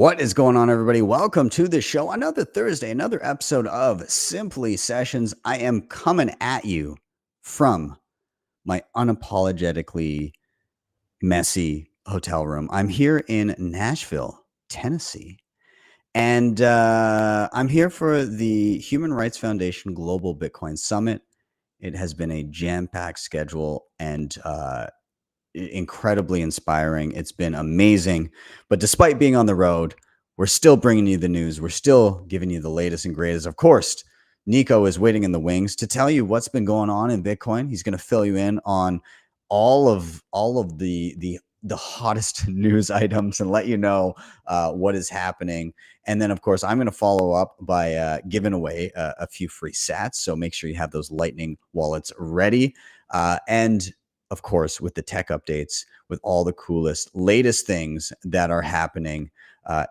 What is going on, everybody? Welcome to the show. Another Thursday, another episode of Simply Sessions. I am coming at you from my unapologetically messy hotel room. I'm here in Nashville, Tennessee, and I'm here for the Human Rights Foundation Global Bitcoin Summit. It has been a jam-packed schedule and incredibly inspiring. It's been amazing. But despite being on the road, we're still bringing you the news. We're still giving you the latest and greatest. Of course, Nico is waiting in the wings to tell you what's been going on in Bitcoin. He's going to fill you in on all of the hottest news items and let you know what is happening. And then, of course, I'm going to follow up by giving away a few free sats. So make sure you have those Lightning wallets ready. And of course, with the tech updates, with all the coolest, latest things that are happening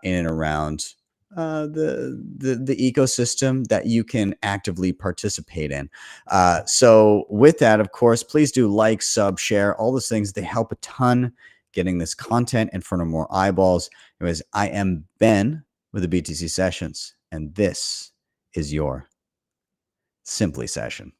in and around the ecosystem that you can actively participate in. So with that, of course, please do like, sub, share, all those things. They help a ton getting this content in front of more eyeballs. Anyways, I am Ben with the BTC Sessions, and this is your Simply Session.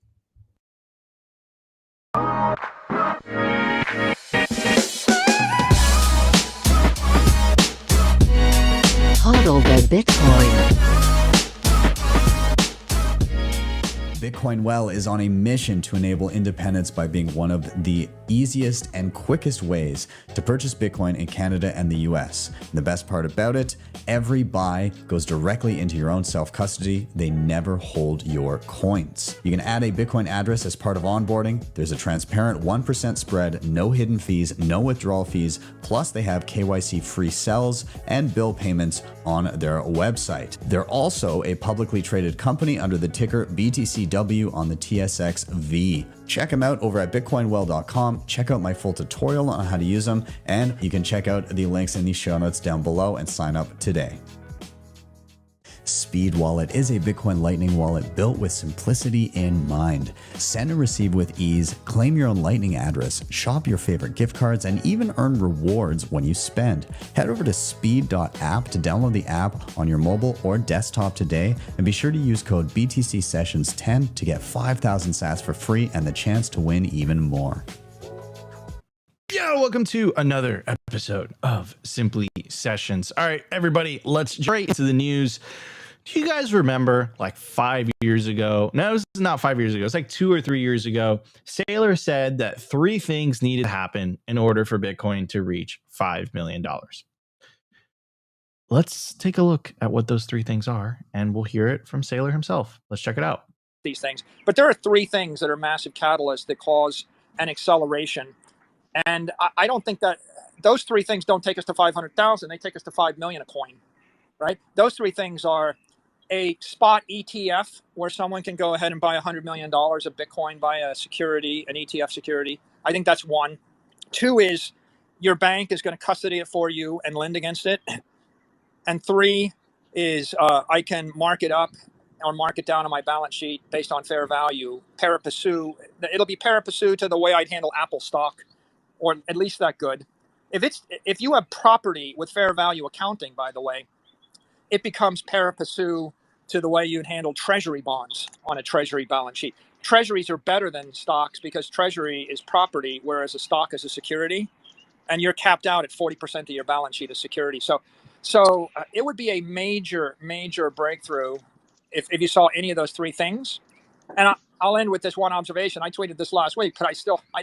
Hodl the Bitcoin. Bitcoin Well is on a mission to enable independence by being one of the easiest and quickest ways to purchase Bitcoin in Canada and the US. And the best part about it, every buy goes directly into your own self-custody. They never hold your coins. You can add a Bitcoin address as part of onboarding. There's a transparent 1% spread, no hidden fees, no withdrawal fees. Plus they have KYC free sells and bill payments on their website. They're also a publicly traded company under the ticker BTCW on the TSXV. Check them out over at bitcoinwell.com. Check out my full tutorial on how to use them, and you can check out the links in the show notes down below and sign up today. Speed Wallet is a Bitcoin Lightning wallet built with simplicity in mind. Send and receive with ease, claim your own Lightning address, shop your favorite gift cards, and even earn rewards when you spend. Head over to speed.app to download the app on your mobile or desktop today, and be sure to use code BTC Sessions 10 to get 5,000 sats for free and the chance to win even more. Yo, welcome to another episode of Simply Sessions. All right, everybody, let's straight into the news. Do you guys remember like 5 years ago? No, this is not 5 years ago. It's like 2 or 3 years ago. Saylor said that 3 things needed to happen in order for Bitcoin to reach $5 million. Let's take a look at what those 3 things are, and we'll hear it from Saylor himself. Let's check it out. These things, but there are 3 things that are massive catalysts that cause an acceleration. And I don't think that those 3 things don't take us to 500,000. They take us to 5 million a coin, right? Those 3 things are a spot ETF where someone can go ahead and buy $100 million of Bitcoin by a security, an ETF security. I think that's 1. 2 is your bank is going to custody it for you and lend against it. And 3 is I can mark it up or mark it down on my balance sheet based on fair value. Pari passu. It'll be pari passu to the way I'd handle Apple stock, or at least that good. If you have property with fair value accounting, by the way, it becomes pari passu to the way you'd handle treasury bonds on a treasury balance sheet. Treasuries are better than stocks because treasury is property, whereas a stock is a security, and you're capped out at 40% of your balance sheet as security. So it would be a major breakthrough if you saw any of those 3 things. And I'll end with this one observation. I tweeted this last week, but I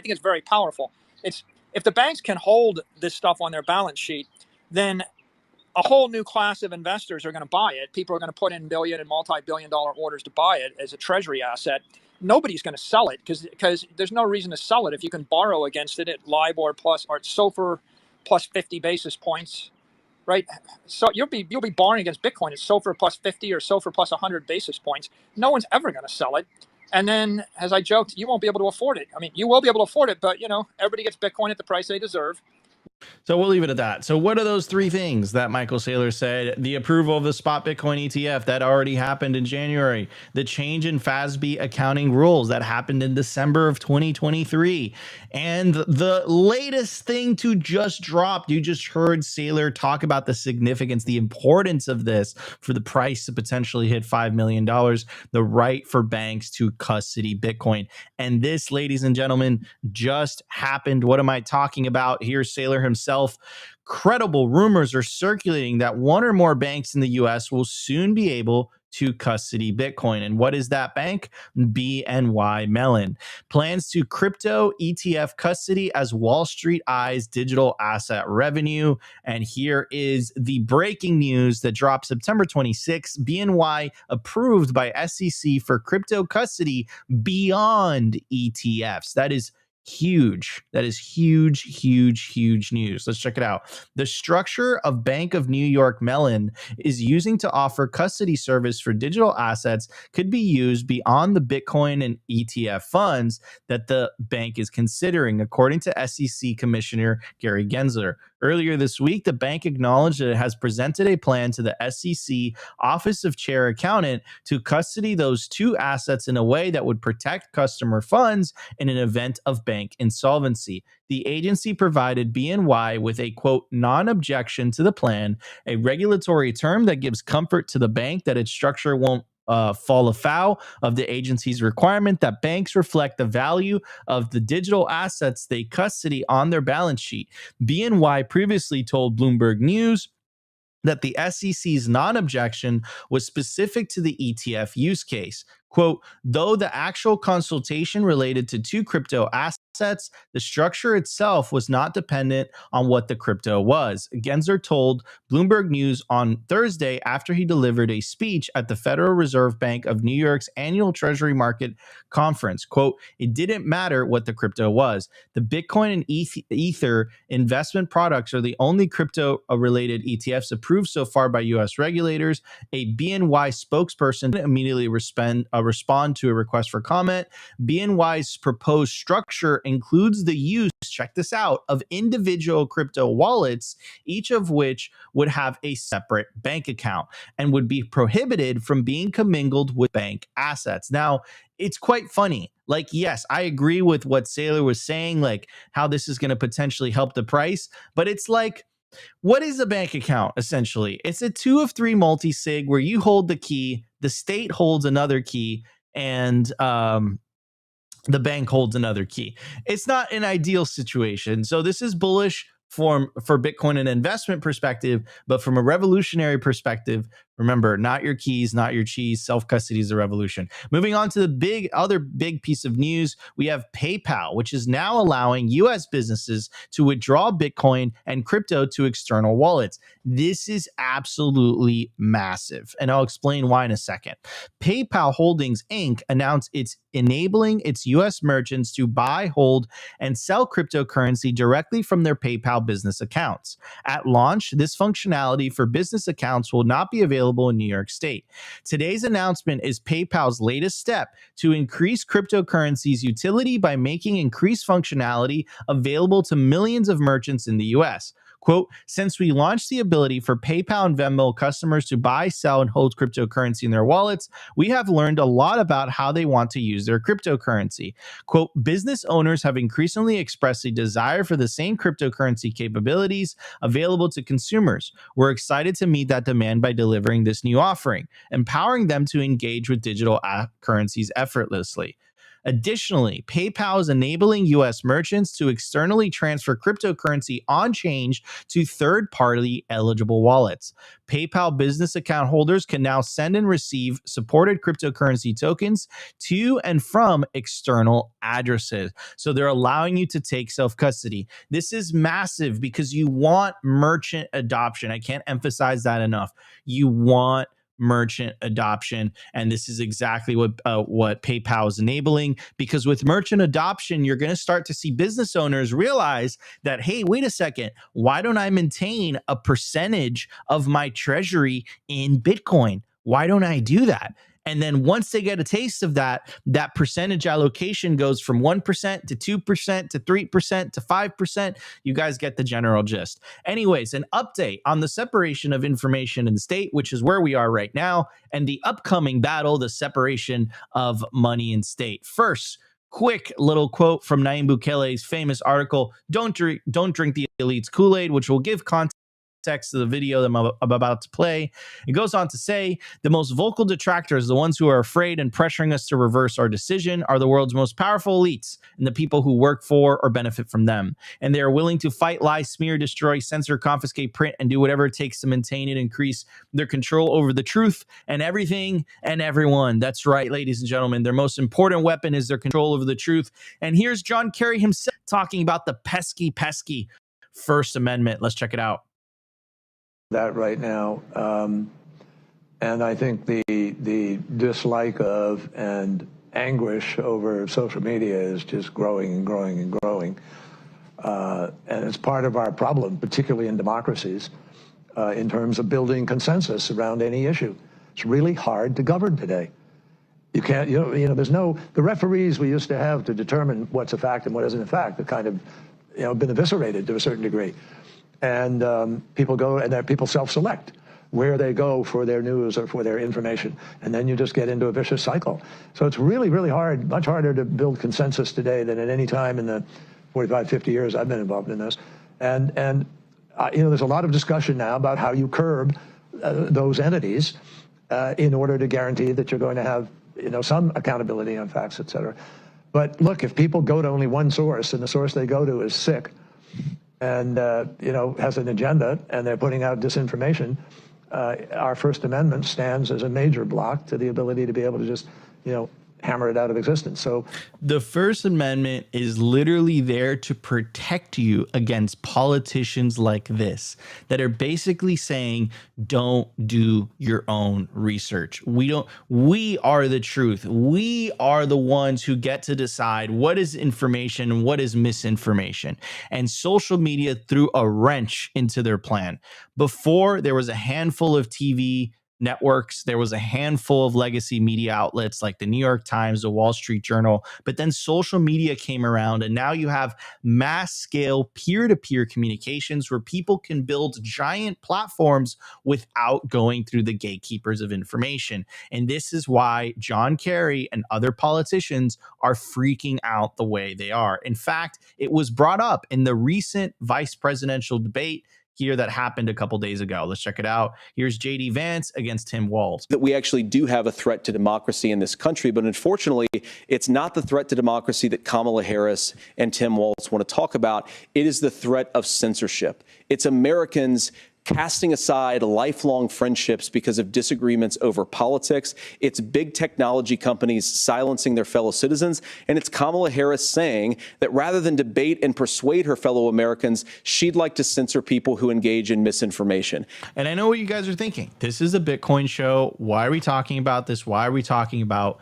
think it's very powerful. It's if the banks can hold this stuff on their balance sheet, then a whole new class of investors are going to buy it. People are going to put in billion and multi-billion-dollar orders to buy it as a treasury asset. Nobody's going to sell it because there's no reason to sell it if you can borrow against it at LIBOR plus or at SOFR plus 50 basis points, right? So you'll be borrowing against Bitcoin at SOFR plus 50 or SOFR plus 100 basis points. No one's ever going to sell it. And then, as I joked, you won't be able to afford it. I mean, you will be able to afford it, but everybody gets Bitcoin at the price they deserve. So we'll leave it at that. So what are those three things that Michael Saylor said? The approval of the spot Bitcoin ETF that already happened in January, the change in FASB accounting rules that happened in December of 2023, and the latest thing to just drop. You just heard Saylor talk about the significance, the importance of this for the price to potentially hit $5 million, the right for banks to custody Bitcoin. And this, ladies and gentlemen, just happened. What am I talking about? Here's Saylor himself. Credible rumors are circulating that one or more banks in the US will soon be able to custody Bitcoin. And what is that bank? BNY Mellon plans to crypto ETF custody as Wall Street eyes digital asset revenue. And here is the breaking news that dropped September 26. BNY approved by SEC for crypto custody beyond ETFs. That is huge. That is huge, huge, huge news. Let's check it out. The structure of Bank of New York Mellon is using to offer custody service for digital assets could be used beyond the Bitcoin and ETF funds that the bank is considering, according to SEC Commissioner Gary Gensler. Earlier this week, the bank acknowledged that it has presented a plan to the SEC Office of Chair Accountant to custody those two assets in a way that would protect customer funds in an event of bank insolvency. The agency provided BNY with a, quote, non-objection to the plan, a regulatory term that gives comfort to the bank that its structure won't fall afoul of the agency's requirement that banks reflect the value of the digital assets they custody on their balance sheet. BNY previously told Bloomberg News that the SEC's non-objection was specific to the ETF use case. Quote, though the actual consultation related to two crypto assets, the structure itself was not dependent on what the crypto was. Gensler told Bloomberg News on Thursday after he delivered a speech at the Federal Reserve Bank of New York's annual Treasury Market Conference. Quote, it didn't matter what the crypto was. The Bitcoin and Ether investment products are the only crypto-related ETFs approved so far by U.S. regulators. A BNY spokesperson immediately respond to a request for comment. BNY's proposed structure includes the use, check this out, of individual crypto wallets, each of which would have a separate bank account and would be prohibited from being commingled with bank assets. Now, it's quite funny. Like, yes, I agree with what Saylor was saying, like how this is going to potentially help the price, but it's like, what is a bank account essentially? It's a 2 of 3 multi-sig where you hold the key, the state holds another key, and the bank holds another key. It's not an ideal situation. So this is bullish for Bitcoin and investment perspective, but from a revolutionary perspective, remember, not your keys, not your cheese. Self-custody is a revolution. Moving on to the other big piece of news, we have PayPal, which is now allowing U.S. businesses to withdraw Bitcoin and crypto to external wallets. This is absolutely massive, and I'll explain why in a second. PayPal Holdings, Inc. announced it's enabling its U.S. merchants to buy, hold, and sell cryptocurrency directly from their PayPal business accounts. At launch, this functionality for business accounts will not be available in New York State. Today's announcement is PayPal's latest step to increase cryptocurrency's utility by making increased functionality available to millions of merchants in the U.S. Quote, since we launched the ability for PayPal and Venmo customers to buy, sell, and hold cryptocurrency in their wallets, we have learned a lot about how they want to use their cryptocurrency. Quote, business owners have increasingly expressed a desire for the same cryptocurrency capabilities available to consumers. We're excited to meet that demand by delivering this new offering, empowering them to engage with digital currencies effortlessly. Additionally, PayPal is enabling U.S. merchants to externally transfer cryptocurrency on-chain to third-party eligible wallets. PayPal business account holders can now send and receive supported cryptocurrency tokens to and from external addresses. So they're allowing you to take self-custody. This is massive because you want merchant adoption. I can't emphasize that enough. You want merchant adoption, and this is exactly what PayPal is enabling, because with merchant adoption, you're going to start to see business owners realize that, hey, wait a second, why don't I maintain a percentage of my treasury in Bitcoin? Why don't I do that? And then once they get a taste of that, that percentage allocation goes from 1% to 2% to 3% to 5%. You guys get the general gist. Anyways, an update on the separation of information in the state, which is where we are right now, and the upcoming battle, the separation of money and state. First, quick little quote from Nayib Bukele's famous article, Don't drink the elite's Kool-Aid, which will give context to the video that I'm about to play. It goes on to say, the most vocal detractors, the ones who are afraid and pressuring us to reverse our decision, are the world's most powerful elites and the people who work for or benefit from them. And they are willing to fight, lie, smear, destroy, censor, confiscate, print, and do whatever it takes to maintain and increase their control over the truth and everything and everyone. That's right, ladies and gentlemen. Their most important weapon is their control over the truth. And here's John Kerry himself talking about the pesky First Amendment. Let's check it out. That right now, and I think the dislike of and anguish over social media is just growing and growing and growing, and it's part of our problem, particularly in democracies, in terms of building consensus around any issue. It's really hard to govern today. You can't, there's no, the referees we used to have to determine what's a fact and what isn't a fact, are kind of, been eviscerated to a certain degree. And people go and people self-select where they go for their news or for their information. And then you just get into a vicious cycle. So it's really, really hard, much harder to build consensus today than at any time in the 45, 50 years I've been involved in this. And there's a lot of discussion now about how you curb those entities in order to guarantee that you're going to have, some accountability on facts, et cetera. But look, if people go to only one source and the source they go to is sick, and has an agenda, and they're putting out disinformation, our First Amendment stands as a major block to the ability to be able to just, hammer it out of existence. So the First Amendment is literally there to protect you against politicians like that are basically saying, don't do your own research. We are the truth. We are the ones who get to decide what is information and what is misinformation. And social media threw a wrench into their plan. Before, there was a handful of TV networks. There was a handful of legacy media outlets like the New York Times, the Wall Street Journal, but then social media came around, and now you have mass scale peer-to-peer communications where people can build giant platforms without going through the gatekeepers of information. And this is why John Kerry and other politicians are freaking out the way they are. In fact, it was brought up in the recent vice presidential debate here that happened a couple days ago. Let's check it out. Here's JD Vance against Tim Walz. That we actually do have a threat to democracy in this country, but unfortunately, it's not the threat to democracy that Kamala Harris and Tim Walz want to talk about. It is the threat of censorship. It's Americans casting aside lifelong friendships because of disagreements over politics. It's big technology companies silencing their fellow citizens. And it's Kamala Harris saying that rather than debate and persuade her fellow Americans, she'd like to censor people who engage in misinformation. And I know what you guys are thinking. This is a Bitcoin show. Why are we talking about this? Why are we talking about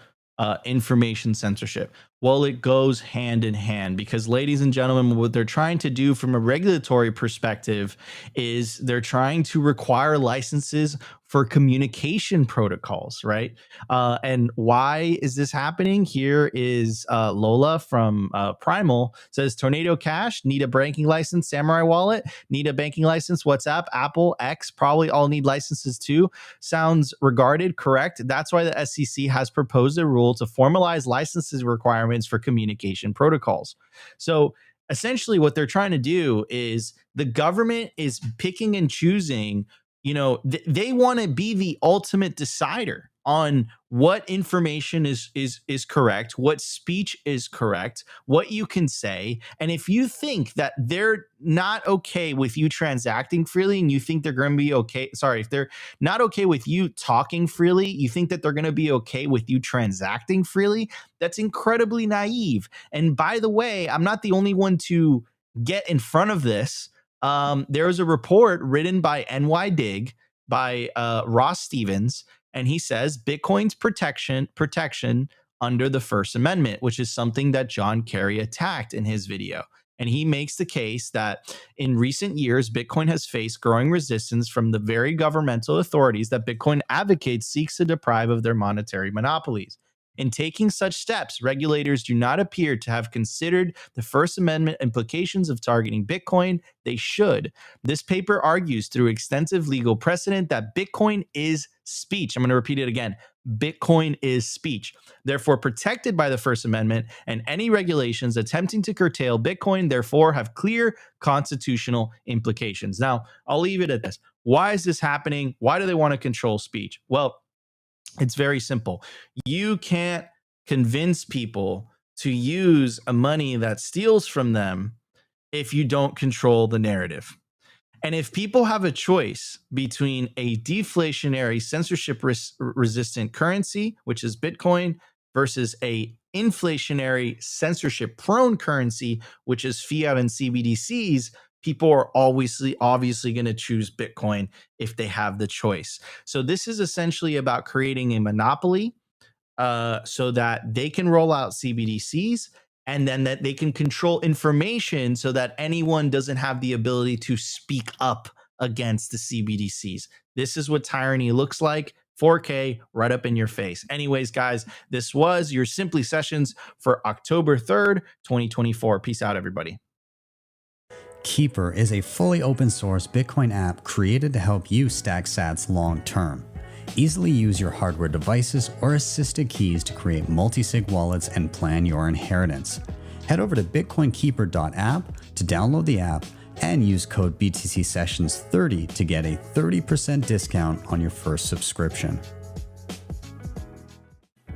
information censorship? Well, it goes hand in hand because, ladies and gentlemen, what they're trying to do from a regulatory perspective is they're trying to require licenses for communication protocols, right? And why is this happening? Here is Lola from Primal says, Tornado Cash, need a banking license, Samurai Wallet, need a banking license, WhatsApp, Apple, X, probably all need licenses too. Sounds regarded, correct. That's why the SEC has proposed a rule to formalize licenses requirements for communication protocols. So essentially what they're trying to do is the government is picking and choosing, they want to be the ultimate decider on what information is correct, what speech is correct, what you can say. And if you think that they're not okay with you transacting freely and you think they're going to be okay, if they're not okay with you talking freely, you think that they're going to be okay with you transacting freely, that's incredibly naive. And by the way, I'm not the only one to get in front of this. There was a report written by NYDIG by Ross Stevens, and he says Bitcoin's protection under the First Amendment, which is something that John Kerry attacked in his video. And he makes the case that in recent years, Bitcoin has faced growing resistance from the very governmental authorities that Bitcoin advocates seeks to deprive of their monetary monopolies. In taking such steps, regulators do not appear to have considered the First Amendment implications of targeting Bitcoin. They should. This paper argues through extensive legal precedent that Bitcoin is speech. I'm going to repeat it again. Bitcoin is speech, therefore protected by the First Amendment, and any regulations attempting to curtail Bitcoin, therefore, have clear constitutional implications. Now, I'll leave it at this. Why is this happening? Why do they want to control speech? Well, it's very simple. You can't convince people to use a money that steals from them if you don't control the narrative. And if people have a choice between a deflationary, censorship resistant currency, which is Bitcoin, versus a inflationary, censorship prone currency, which is fiat and CBDCs, people are obviously going to choose Bitcoin if they have the choice. So this is essentially about creating a monopoly so that they can roll out CBDCs, and then that they can control information so that anyone doesn't have the ability to speak up against the CBDCs. This is what tyranny looks like. 4K right up in your face. Anyways, guys, this was your Simply Sessions for October 3rd, 2024. Peace out, everybody. Keeper is a fully open source Bitcoin app created to help you stack sats long term. Easily use your hardware devices or assisted keys to create multi-sig wallets and plan your inheritance. Head over to bitcoinkeeper.app to download the app and use code BTC Sessions 30 to get a 30% discount on your first subscription.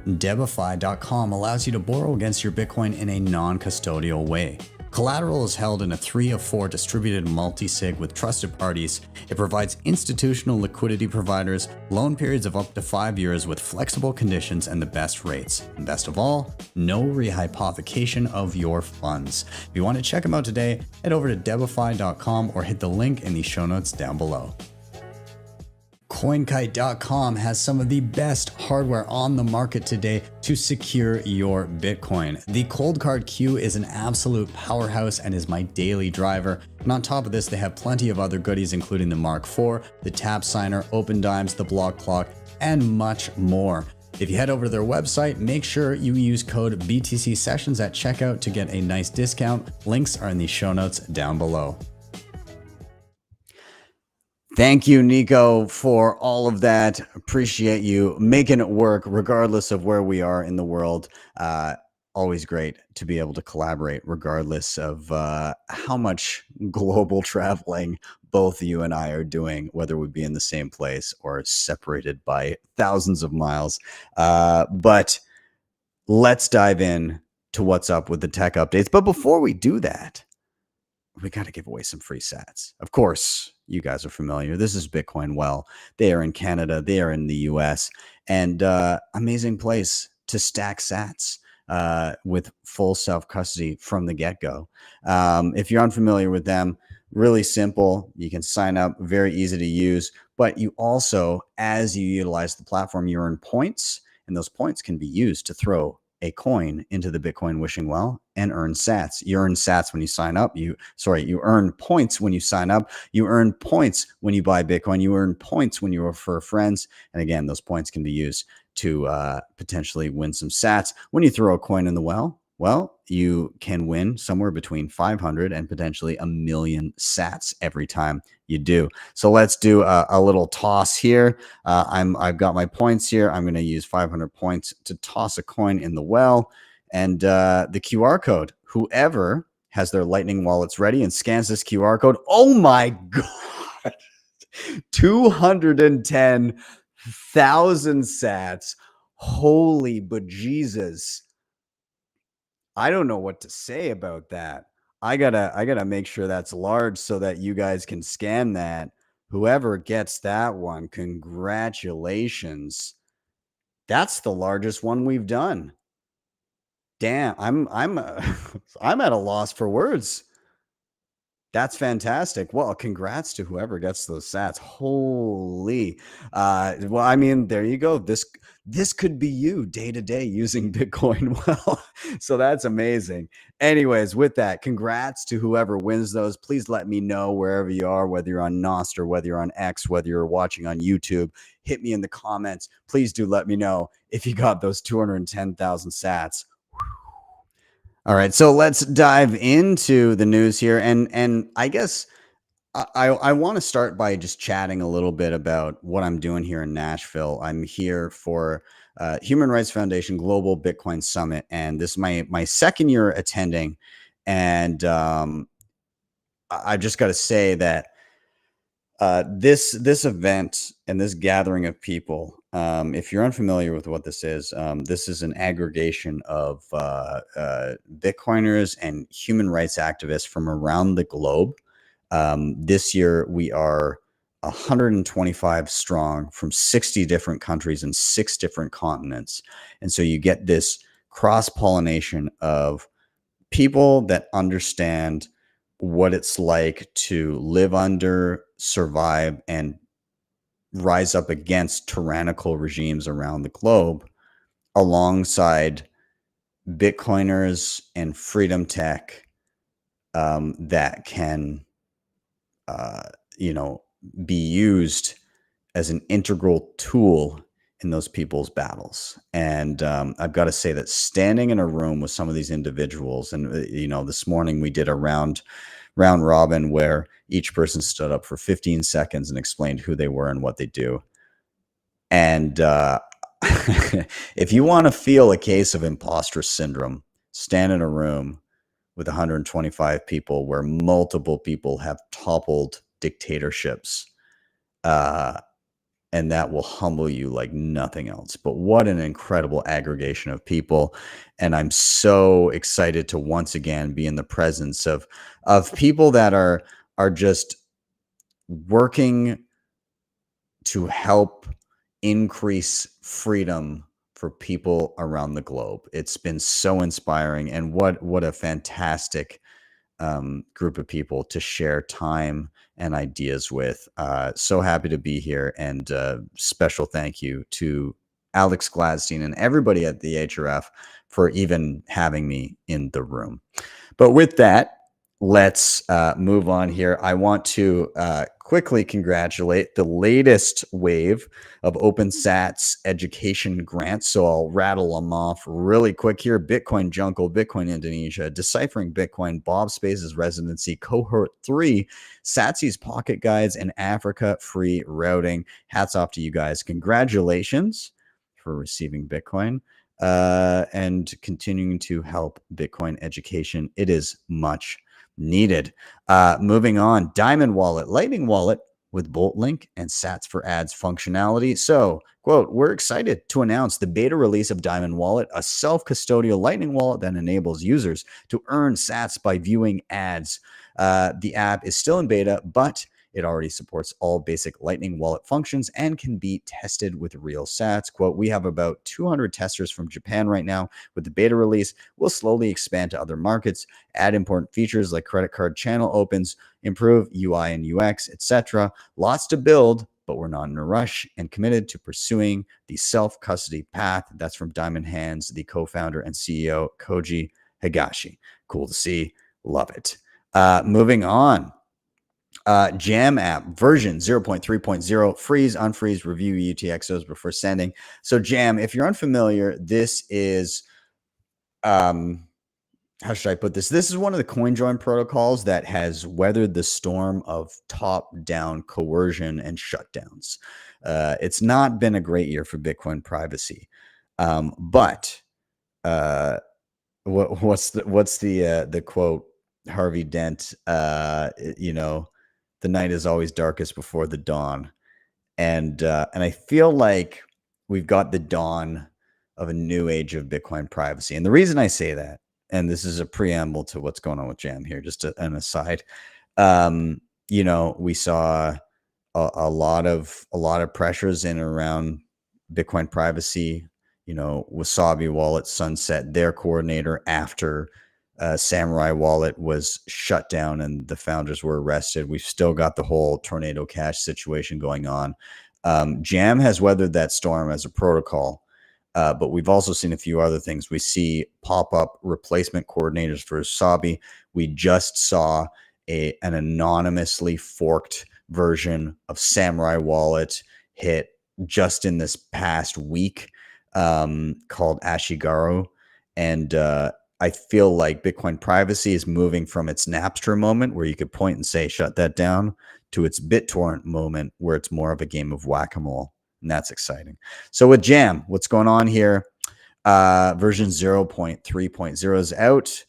Debify.com allows you to borrow against your Bitcoin in a non-custodial way. Collateral is held in a 3 of 4 distributed multi-sig with trusted parties. It provides institutional liquidity providers, loan periods of up to 5 years with flexible conditions and the best rates. And best of all, no rehypothecation of your funds. If you want to check them out today, head over to debify.com or hit the link in the show notes down below. CoinKite.com has some of the best hardware on the market today to secure your Bitcoin. The Cold Card Q is an absolute powerhouse and is my daily driver. And on top of this, they have plenty of other goodies, including the Mark IV, the Tap Signer, Open Dimes, the Block Clock, and much more. If you head over to their website, make sure you use code BTC Sessions at checkout to get a nice discount. Links are in the show notes down below. Thank you, Nico, for all of that. Appreciate you making it work regardless of where we are in the world. Always great to be able to collaborate regardless of how much global traveling both you and I are doing, whether we be in the same place or separated by thousands of miles. But let's dive in to what's up with the tech updates. But before we do that, we got to give away some free sats. Of course, you guys are familiar. This is Bitcoin Well. They are in Canada. They are in the US. And amazing place to stack sats with full self-custody from the get-go. If you're unfamiliar with them, really simple. You can sign up, very easy to use. But you also, as you utilize the platform, you earn points. And those points can be used to throw a coin into the Bitcoin wishing well and earn sats. You earn sats when you sign up. You earn points when you sign up. You earn points when you buy Bitcoin. You earn points when you refer friends. And again, those points can be used to potentially win some sats. When you throw a coin in the well, you can win somewhere between 500 and potentially 1 million sats every time you do. So let's do a little toss here. I've got my points here. I'm going to use 500 points to toss a coin in the well. And the QR code, whoever has their Lightning wallets ready and scans this QR code, oh my God, 210,000 sats. Holy bejesus. I don't know what to say about that. I gotta make sure that's large so that you guys can scan that. Whoever gets that one, congratulations. That's the largest one we've done. Damn, I'm I'm at a loss for words. That's fantastic. Well, congrats to whoever gets those sats. Holy. Well, I mean, there you go. This could be you day to day using Bitcoin well. So that's amazing. Anyways, with that, congrats to whoever wins those. Please let me know wherever you are, whether you're on Nostr, whether you're on X, whether you're watching on YouTube. Hit me in the comments. Please do let me know if you got those 210,000 sats. All right, so let's dive into the news here, and I guess I want to start by just chatting a little bit about what I'm doing here in Nashville. I'm here for Human Rights Foundation Global Bitcoin Summit, and this is my second year attending, and I've just got to say that this event and this gathering of people, if you're unfamiliar with what this is an aggregation of Bitcoiners and human rights activists from around the globe. This year we are 125 strong from 60 different countries and 6 different continents, and so you get this cross-pollination of people that understand what it's like to live under, survive, and rise up against tyrannical regimes around the globe, alongside Bitcoiners and freedom tech that can, be used as an integral tool in those people's battles. And I've got to say that standing in a room with some of these individuals, and this morning we did a round robin where each person stood up for 15 seconds and explained who they were and what they do. And if you want to feel a case of imposter syndrome, stand in a room with 125 people where multiple people have toppled dictatorships, and that will humble you like nothing else. But what an incredible aggregation of people. And I'm so excited to once again be in the presence of people that are just working to help increase freedom for people around the globe. It's been so inspiring, and what a fantastic group of people to share time and ideas with. So happy to be here, and special thank you to Alex Gladstein and everybody at the HRF for even having me in the room. But with that, let's move on here. I want to quickly congratulate the latest wave of OpenSats education grants. So I'll rattle them off really quick here. Bitcoin Jungle, Bitcoin Indonesia, Deciphering Bitcoin, Bob Space's Residency, Cohort 3, Satsy's Pocket Guides, and Africa Free Routing. Hats off to you guys. Congratulations for receiving Bitcoin and continuing to help Bitcoin education. It is much needed. Moving on, Diamond Wallet, Lightning Wallet with Bolt Link and Sats for Ads functionality. So, quote, we're excited to announce the beta release of Diamond Wallet, a self-custodial Lightning wallet that enables users to earn Sats by viewing ads. The app is still in beta, but it already supports all basic Lightning Wallet functions and can be tested with real Sats. Quote, we have about 200 testers from Japan right now. With the beta release, we'll slowly expand to other markets, add important features like credit card channel opens, improve UI and UX, etc. Lots to build, but we're not in a rush and committed to pursuing the self-custody path. That's from Diamond Hands, the co-founder and CEO, Koji Higashi. Cool to see. Love it. Moving on. Jam app version 0.3.0, freeze, unfreeze, review UTXOs before sending. So Jam, if you're unfamiliar, this is, how should I put this? This is one of the CoinJoin protocols that has weathered the storm of top-down coercion and shutdowns. It's not been a great year for Bitcoin privacy, but what's the quote? Harvey Dent, the night is always darkest before the dawn. And I feel like we've got the dawn of a new age of Bitcoin privacy. And the reason I say that, and this is a preamble to what's going on with Jam here, just an aside, we saw a lot of pressures in and around Bitcoin privacy. Wasabi Wallet sunset their coordinator after Samurai Wallet was shut down and the founders were arrested. We've still got the whole Tornado Cash situation going on. Jam has weathered that storm as a protocol, but we've also seen a few other things. We see pop-up replacement coordinators for Sabi. We just saw an anonymously forked version of Samurai Wallet hit just in this past week, called Ashigaru. And I feel like Bitcoin privacy is moving from its Napster moment where you could point and say, shut that down, to its BitTorrent moment where it's more of a game of whack-a-mole. And that's exciting. So with Jam, what's going on here? Version 0.3.0 is out.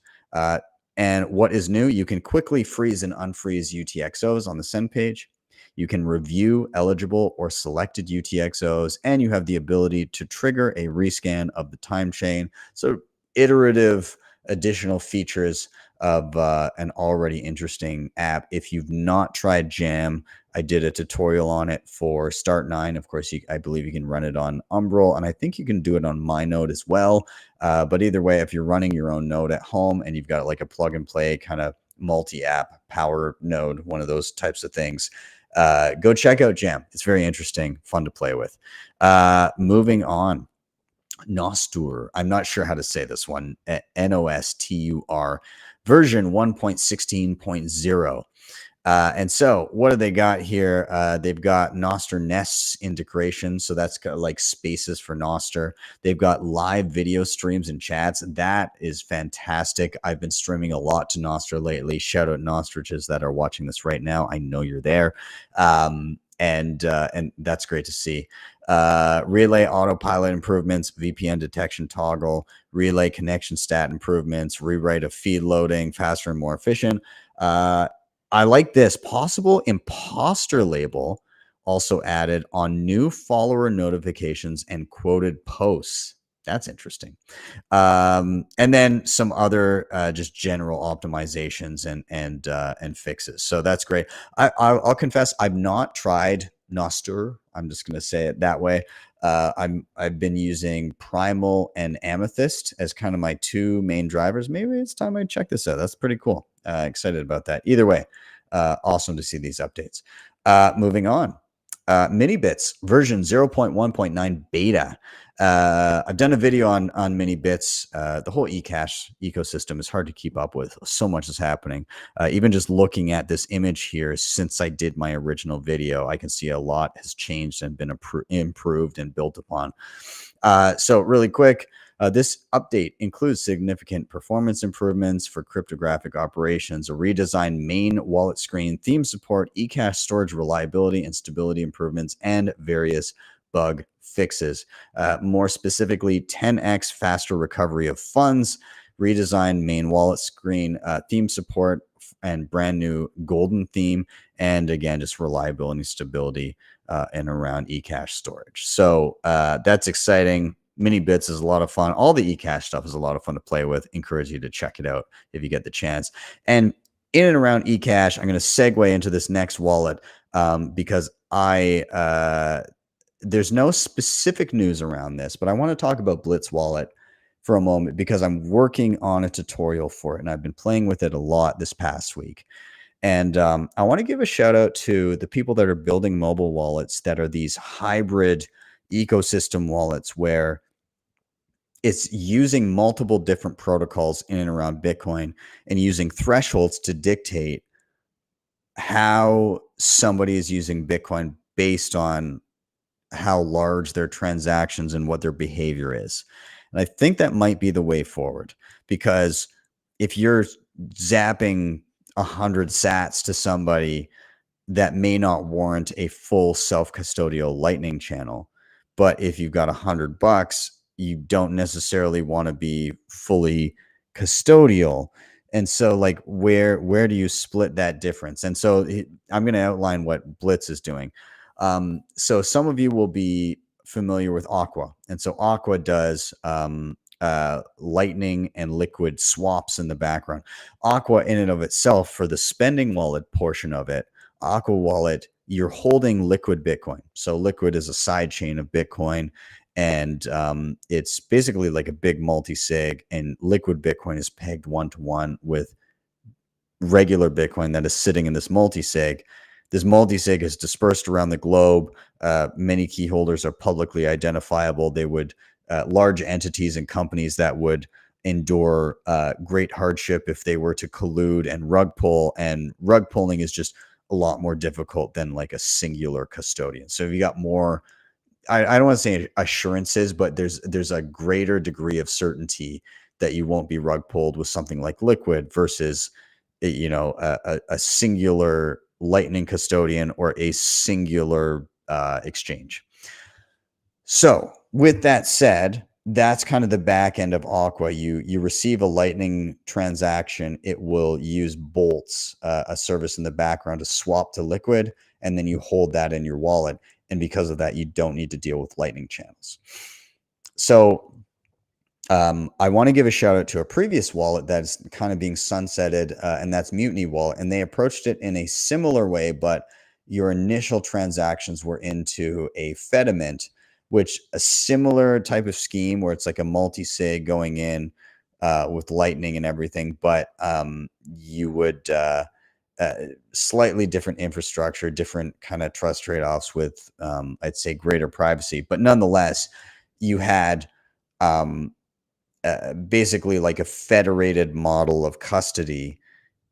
And what is new? You can quickly freeze and unfreeze UTXOs on the send page. You can review eligible or selected UTXOs, and you have the ability to trigger a rescan of the time chain. So iterative additional features of an already interesting app. If you've not tried Jam, I did a tutorial on it for Start9. Of course, I believe you can run it on Umbrel, and I think you can do it on my node as well. But either way, if you're running your own node at home and you've got like a plug and play kind of multi-app power node, one of those types of things, go check out Jam. It's very interesting, fun to play with. Moving on. Nostur. I'm not sure how to say this one. Nostur, version 1.16.0. And so what do they got here? They've got Nostr Nests integration. So that's got like spaces for Nostr. They've got live video streams and chats. That is fantastic. I've been streaming a lot to Nostr lately. Shout out Nostriches that are watching this right now. I know you're there. And that's great to see. Relay autopilot improvements, VPN detection toggle, relay connection stat improvements, rewrite of feed loading, faster and more efficient. I like this. Possible imposter label also added on new follower notifications and quoted posts. That's interesting. And then some other just general optimizations and fixes. So that's great. I'll confess I've not tried Nostr. I'm just going to say it that way. I've been using Primal and Amethyst as kind of my two main drivers. Maybe it's time I check this out. That's pretty cool. Excited about that. Either way, awesome to see these updates. Moving on. Mini-Bits version 0.1.9 beta. I've done a video on Mini-Bits. The whole eCash ecosystem is hard to keep up with. So much is happening. Even just looking at this image here, since I did my original video, I can see a lot has changed and been improved and built upon. So really quick, this update includes significant performance improvements for cryptographic operations, a redesigned main wallet screen, theme support, eCash storage reliability and stability improvements, and various bug fixes. More specifically, 10x faster recovery of funds, redesigned main wallet screen, theme support, and brand new golden theme, and again, just reliability, stability, and around eCash storage. So that's exciting. Mini-Bits is a lot of fun. All the eCash stuff is a lot of fun to play with. Encourage you to check it out if you get the chance. And in and around eCash, I'm going to segue into this next wallet because there's no specific news around this, but I want to talk about Blitz Wallet for a moment because I'm working on a tutorial for it, and I've been playing with it a lot this past week. And I want to give a shout out to the people that are building mobile wallets that are these hybrid ecosystem wallets where it's using multiple different protocols in and around Bitcoin and using thresholds to dictate how somebody is using Bitcoin based on how large their transactions and what their behavior is. And I think that might be the way forward, because if you're zapping 100 sats to somebody, that may not warrant a full self-custodial Lightning channel. But if you've got $100, you don't necessarily want to be fully custodial. And so like, where do you split that difference? And so I'm going to outline what Blitz is doing. So some of you will be familiar with Aqua. And so Aqua does Lightning and Liquid swaps in the background. Aqua in and of itself, for the spending wallet portion of it, Aqua Wallet, you're holding Liquid Bitcoin. So Liquid is a side chain of Bitcoin, And it's basically like a big multi-sig, and liquid Bitcoin is pegged 1-to-1 with regular Bitcoin that is sitting in this multi-sig. This multi-sig is dispersed around the globe. Many key holders are publicly identifiable. They would large entities and companies that would endure great hardship if they were to collude and rug pull. And rug pulling is just a lot more difficult than like a singular custodian. So if you got more, I don't want to say assurances, but there's a greater degree of certainty that you won't be rug pulled with something like liquid versus a singular Lightning custodian or a singular exchange. So with that said, that's kind of the back end of Aqua. You receive a Lightning transaction. It will use bolts, a service in the background, to swap to liquid, and then you hold that in your wallet. And because of that, you don't need to deal with Lightning channels. So I want to give a shout out to a previous wallet that's kind of being sunsetted, and that's Mutiny Wallet. And they approached it in a similar way, but your initial transactions were into a Fediment, which a similar type of scheme where it's like a multi-sig going in with Lightning and everything, but you would slightly different infrastructure, different kind of trust trade-offs with, I'd say, greater privacy. But nonetheless, you had basically like a federated model of custody,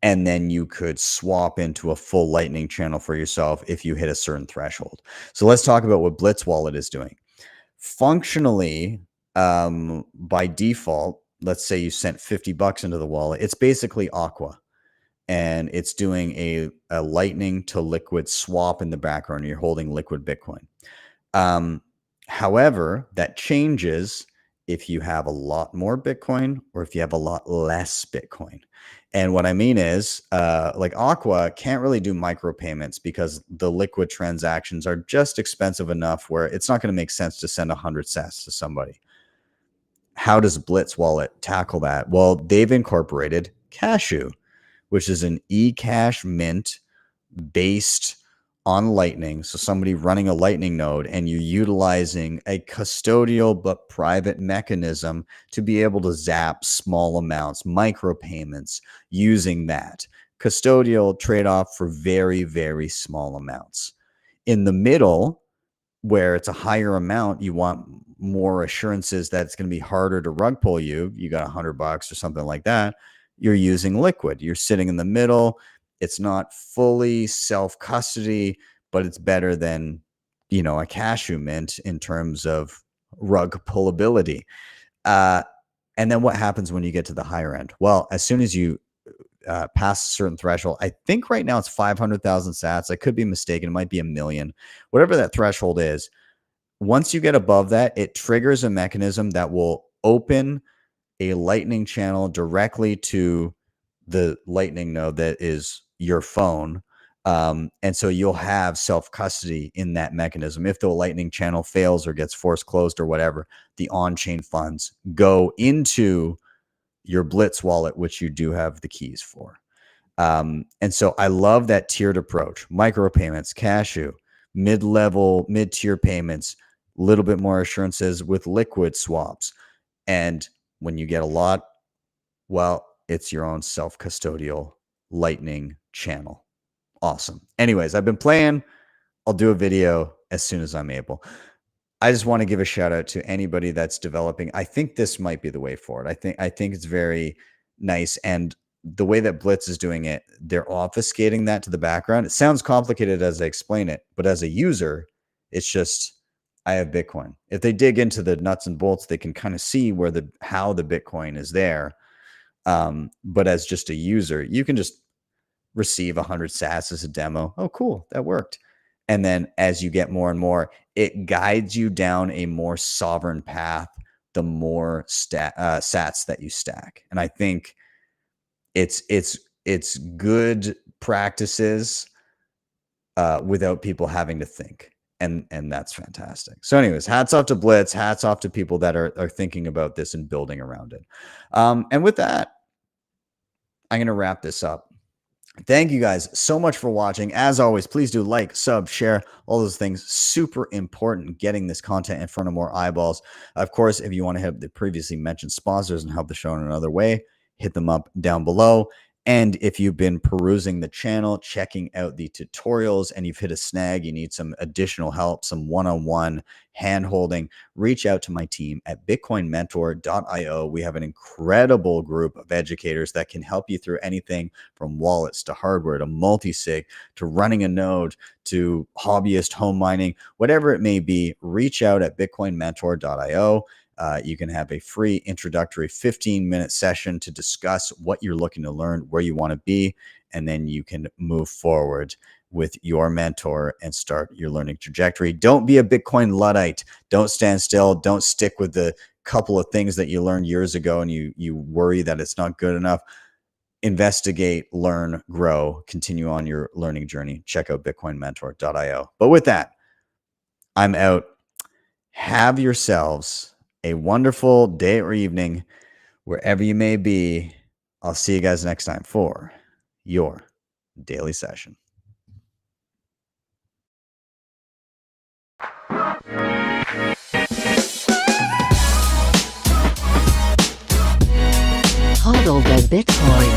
and then you could swap into a full Lightning channel for yourself if you hit a certain threshold. So let's talk about what Blitz Wallet is doing. Functionally, by default, let's say you sent $50 into the wallet. It's basically Aqua, and it's doing a Lightning to liquid swap in the background. You're holding liquid Bitcoin. However, that changes if you have a lot more Bitcoin or if you have a lot less Bitcoin. And what I mean is, like Aqua can't really do micropayments because the liquid transactions are just expensive enough where it's not going to make sense to send 100 sats to somebody. How does Blitz Wallet tackle that? Well, they've incorporated Cashew, which is an eCash mint based on Lightning. So somebody running a Lightning node, and you're utilizing a custodial but private mechanism to be able to zap small amounts, micropayments, using that custodial trade-off for very, very small amounts. In the middle, where it's a higher amount, you want more assurances that it's going to be harder to rug pull you. You got $100 or something like that. You're using liquid. You're sitting in the middle. It's not fully self-custody, but it's better than, a Cashew mint in terms of rug pullability. And then what happens when you get to the higher end? Well, as soon as you pass a certain threshold, I think right now it's 500,000 sats. I could be mistaken. It might be 1 million. Whatever that threshold is, once you get above that, it triggers a mechanism that will open a Lightning channel directly to the Lightning node that is your phone. And so you'll have self-custody in that mechanism. If the Lightning channel fails or gets forced closed or whatever, the on-chain funds go into your Blitz wallet, which you do have the keys for. And so I love that tiered approach. Micropayments, Cashew, mid-level, mid-tier payments, a little bit more assurances with liquid swaps. And when you get a lot, well, it's your own self-custodial Lightning channel. Awesome. Anyways, I've been playing. I'll do a video as soon as I'm able. I just want to give a shout out to anybody that's developing. I think this might be the way forward. I think it's very nice. And the way that Blitz is doing it, they're obfuscating that to the background. It sounds complicated as I explain it, but as a user, it's just, I have Bitcoin. If they dig into the nuts and bolts, they can kind of see where how the Bitcoin is there. But as just a user, you can just receive 100 sats as a demo. Oh, cool. That worked. And then as you get more and more, it guides you down a more sovereign path, the more sats that you stack. And I think it's good practices without people having to think. And that's fantastic. So anyways, hats off to Blitz, hats off to people that are thinking about this and building around it. And with that, I'm going to wrap this up. Thank you guys so much for watching. As always, please do like, sub, share, all those things. Super important getting this content in front of more eyeballs. Of course, if you want to have the previously mentioned sponsors and help the show in another way, hit them up down below. And if you've been perusing the channel, checking out the tutorials, and you've hit a snag, you need some additional help, some one-on-one hand-holding, reach out to my team at bitcoinmentor.io. We have an incredible group of educators that can help you through anything from wallets to hardware to multi-sig to running a node to hobbyist home mining, whatever it may be. Reach out at bitcoinmentor.io. You can have a free introductory 15-minute session to discuss what you're looking to learn, where you want to be, and then you can move forward with your mentor and start your learning trajectory. Don't be a Bitcoin Luddite. Don't stand still. Don't stick with the couple of things that you learned years ago and you worry that it's not good enough. Investigate, learn, grow, continue on your learning journey. Check out bitcoinmentor.io. But with that, I'm out. Have yourselves a wonderful day or evening, wherever you may be. I'll see you guys next time for your daily session. Hodl the Bitcoin.